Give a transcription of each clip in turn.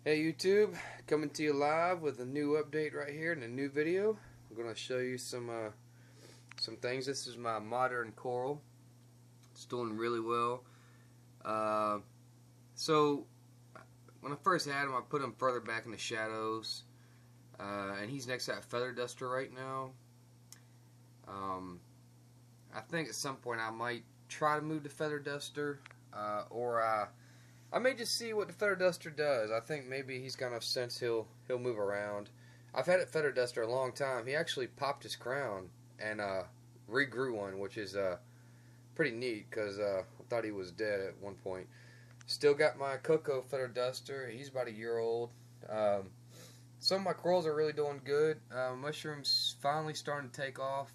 Hey YouTube, coming to you live with a new update right here in a new video. I'm going to show you some things. This is my modern coral. It's doing really well. So when I first had him, I put him further back in the shadows, and he's next to that feather duster right now. I think at some point I might try to move the feather duster, or I may just see what the feather duster does. I think maybe he's got enough sense he'll move around. I've had a feather duster a long time. He actually popped his crown and regrew one, which is pretty neat because I thought he was dead at one point. Still got my cocoa feather duster. He's about a year old. Some of my corals are really doing good. Mushrooms finally starting to take off.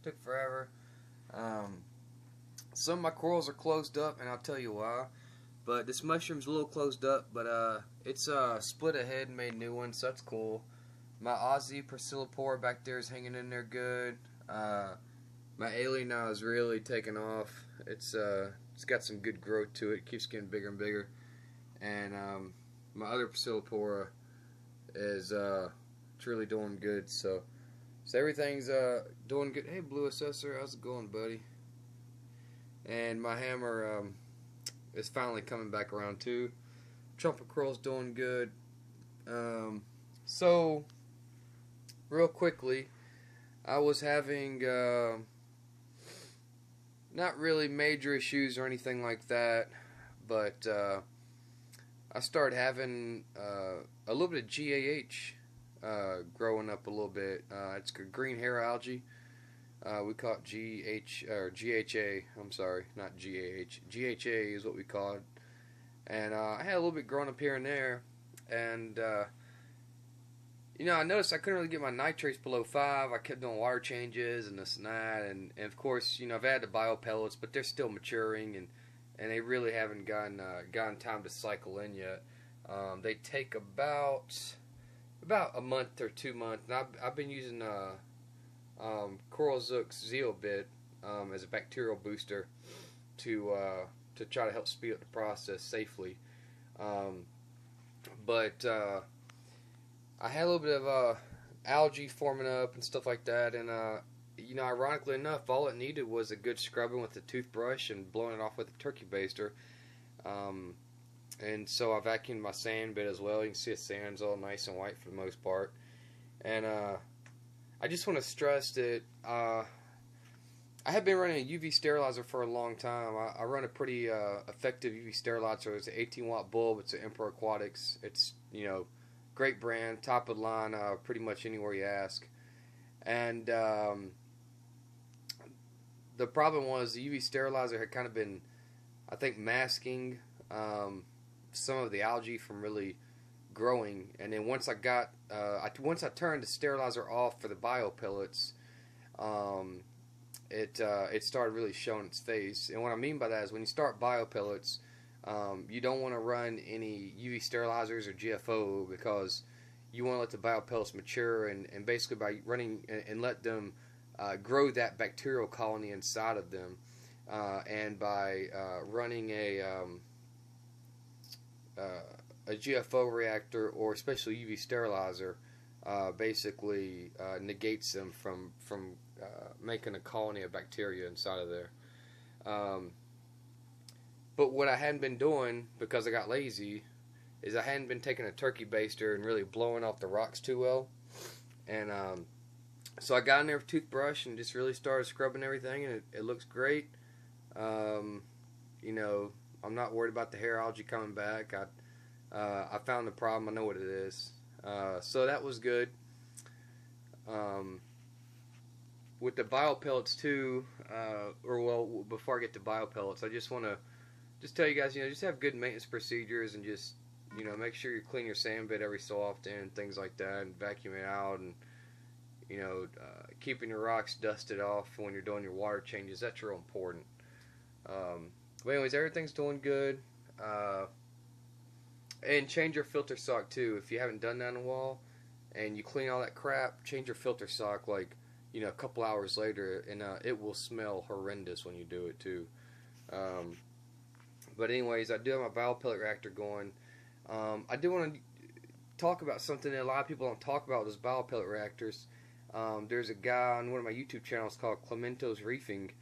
Took forever. Some of my corals are closed up, and I'll tell you why. But this mushroom's a little closed up, but it's split ahead and made new ones, so that's cool. My Aussie Priscillipora back there is hanging in there good. My alien now is really taking off. It's got some good growth to it. It keeps getting bigger and bigger. And my other Priscillipora is truly doing good. So everything's doing good. Hey, Blue Assessor, how's it going, buddy? And my hammer is finally coming back around too. Trumpet Curl's doing good. So real quickly, I was having not really major issues or anything like that, but I started having a little bit of GAH growing up a little bit. It's green hair algae. We call it GHA. I'm sorry, not GAH. GHA is what we call it. And I had a little bit growing up here and there. And, I noticed I couldn't really get my nitrates below 5. I kept doing water changes and this and that. And of course, I've had the bio pellets, but they're still maturing. And they really haven't gotten time to cycle in yet. They take about a month or 2 months. And I've been using Coral Zook's Zeobit as a bacterial booster to try to help speed up the process safely. But I had a little bit of algae forming up and stuff like that, and ironically enough, all it needed was a good scrubbing with a toothbrush and blowing it off with a turkey baster. And so I vacuumed my sand bit as well. You can see the sand's all nice and white for the most part. And I just want to stress that I have been running a UV sterilizer for a long time. I run a pretty effective UV sterilizer. It's an 18-watt bulb. It's an Emperor Aquatics. It's, great brand, top of the line, pretty much anywhere you ask. And the problem was the UV sterilizer had kind of been, I think, masking some of the algae from really growing. And then once I got once I turned the sterilizer off for the bio pellets, it started really showing its face. And what I mean by that is when you start bio pellets, you don't want to run any UV sterilizers or GFO because you want to let the bio pellets mature, and basically by running and let them grow that bacterial colony inside of them, and by running a GFO reactor or especially UV sterilizer basically negates them from making a colony of bacteria inside of there. But what I hadn't been doing, because I got lazy, is I hadn't been taking a turkey baster and really blowing off the rocks too well. And so I got in there with a toothbrush and just really started scrubbing everything, and it looks great. I'm not worried about the hair algae coming back. I found the problem. I know what it is. So that was good. With the bio pellets too, before I get to bio pellets, I just want to tell you guys, just have good maintenance procedures and just, make sure you clean your sand bit every so often and things like that, and vacuum it out, and, keeping your rocks dusted off when you're doing your water changes. That's real important. But anyways, everything's doing good. And change your filter sock too. If you haven't done that in a while, and you clean all that crap, change your filter sock like, a couple hours later, and it will smell horrendous when you do it too. But anyways, I do have my bio pellet reactor going. I do want to talk about something that a lot of people don't talk about, those biopellet reactors. There's a guy on one of my YouTube channels called Clemento's Reefing,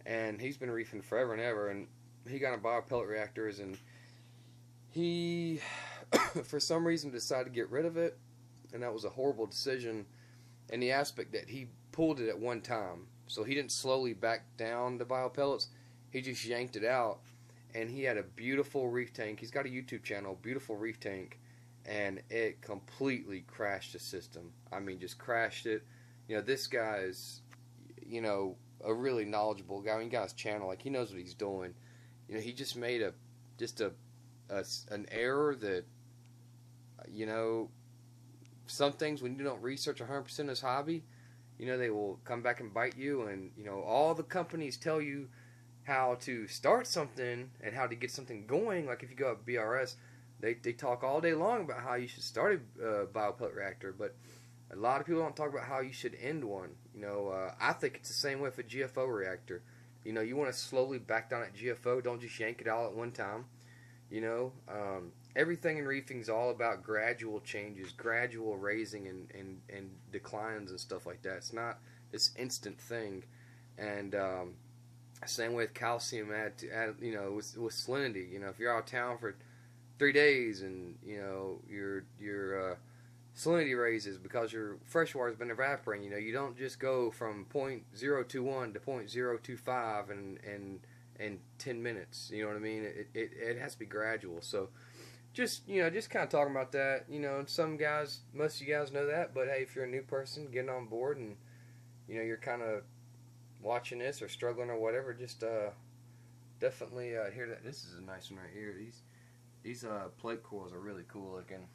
and he's been reefing forever and ever, and he got into biopellet reactors, and he, for some reason, decided to get rid of it, and that was a horrible decision in the aspect that he pulled it at one time. So he didn't slowly back down the biopellets, he just yanked it out, and he had a beautiful reef tank. He's got a YouTube channel, beautiful reef tank, and it completely crashed the system. I mean, just crashed it. You know, this guy is, you know, a really knowledgeable guy. I mean, he got his channel, like, he knows what he's doing. You know, he just made an error that, you know, some things when you don't research 100% of this hobby, you know, they will come back and bite you. And, you know, all the companies tell you how to start something and how to get something going. Like if you go up BRS, they talk all day long about how you should start a biopellet reactor, but a lot of people don't talk about how you should end one. You know, I think it's the same way with a GFO reactor. You know, you want to slowly back down that GFO. Don't just yank it all at one time. You know, everything in reefing is all about gradual changes, gradual raising and declines and stuff like that. It's not this instant thing. And same with calcium, you know, with salinity. You know, if you're out of town for 3 days and, you know, your salinity raises because your fresh water's been evaporating, you know, you don't just go from 0.021 to 0.025 in 10 minutes. You know what I mean? It has to be gradual. So just, you know, just kind of talking about that. You know, and some guys, most of you guys know that, but hey, if you're a new person getting on board and, you know, you're kind of watching this or struggling or whatever, just definitely hear that. This is a nice one right here. These plate coils are really cool looking.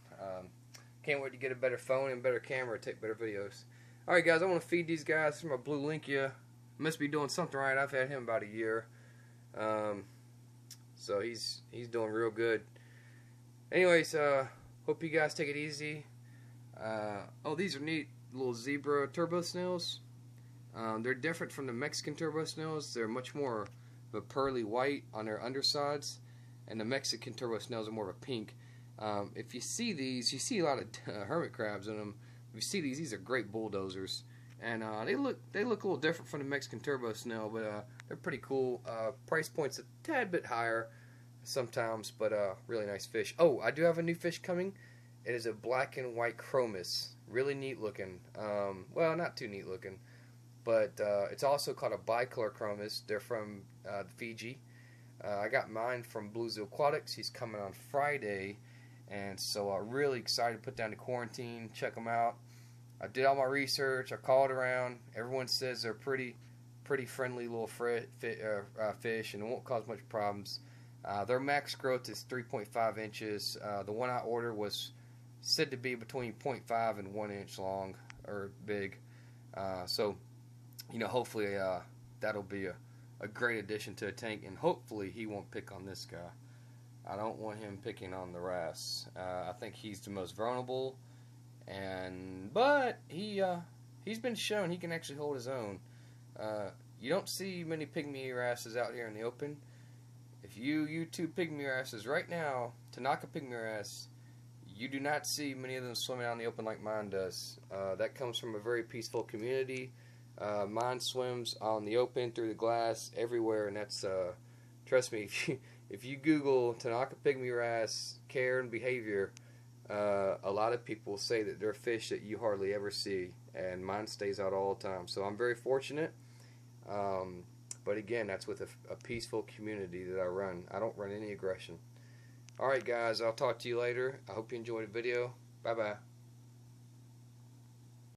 Can't wait to get a better phone and better camera to take better videos. Alright guys, I want to feed these guys from my blue Linkia. Must be doing something right. I've had him about a year. So he's doing real good. Anyways, hope you guys take it easy. Oh, these are neat little zebra turbo snails. They're different from the Mexican turbo snails. They're much more of a pearly white on their undersides, and the Mexican turbo snails are more of a pink. If you see these, you see a lot of hermit crabs in them. If you see these are great bulldozers, and they look a little different from the Mexican turbo snail, but they're pretty cool. Price point's a tad bit higher sometimes, but really nice fish. Oh, I do have a new fish coming. It is a black and white chromis, really neat looking. Well, not too neat looking, but it's also called a bicolor chromis. They're from Fiji. I got mine from Blue Zoo Aquatics. He's coming on Friday. And so I'm really excited to put down the quarantine, check them out. I did all my research. I called around. Everyone says they're pretty friendly little fish, and it won't cause much problems. Their max growth is 3.5 inches. The one I ordered was said to be between 0.5 and 1 inch long or big. So, you know, hopefully that'll be a great addition to the tank, and hopefully he won't pick on this guy. I don't want him picking on the wrasse. I think he's the most vulnerable, but he's been shown he can actually hold his own. You don't see many pygmy wrasses out here in the open. If you YouTube pygmy wrasses right now, Tanaka pygmy wrasse, you do not see many of them swimming out in the open like mine does. That comes from a very peaceful community. Mine swims on the open, through the glass, everywhere, and that's trust me. If you Google Tanaka pygmy wrasse care and behavior, a lot of people say that they're fish that you hardly ever see, and mine stays out all the time. So I'm very fortunate. But again, that's with a peaceful community that I run. I don't run any aggression. Alright guys, I'll talk to you later. I hope you enjoyed the video. Bye bye.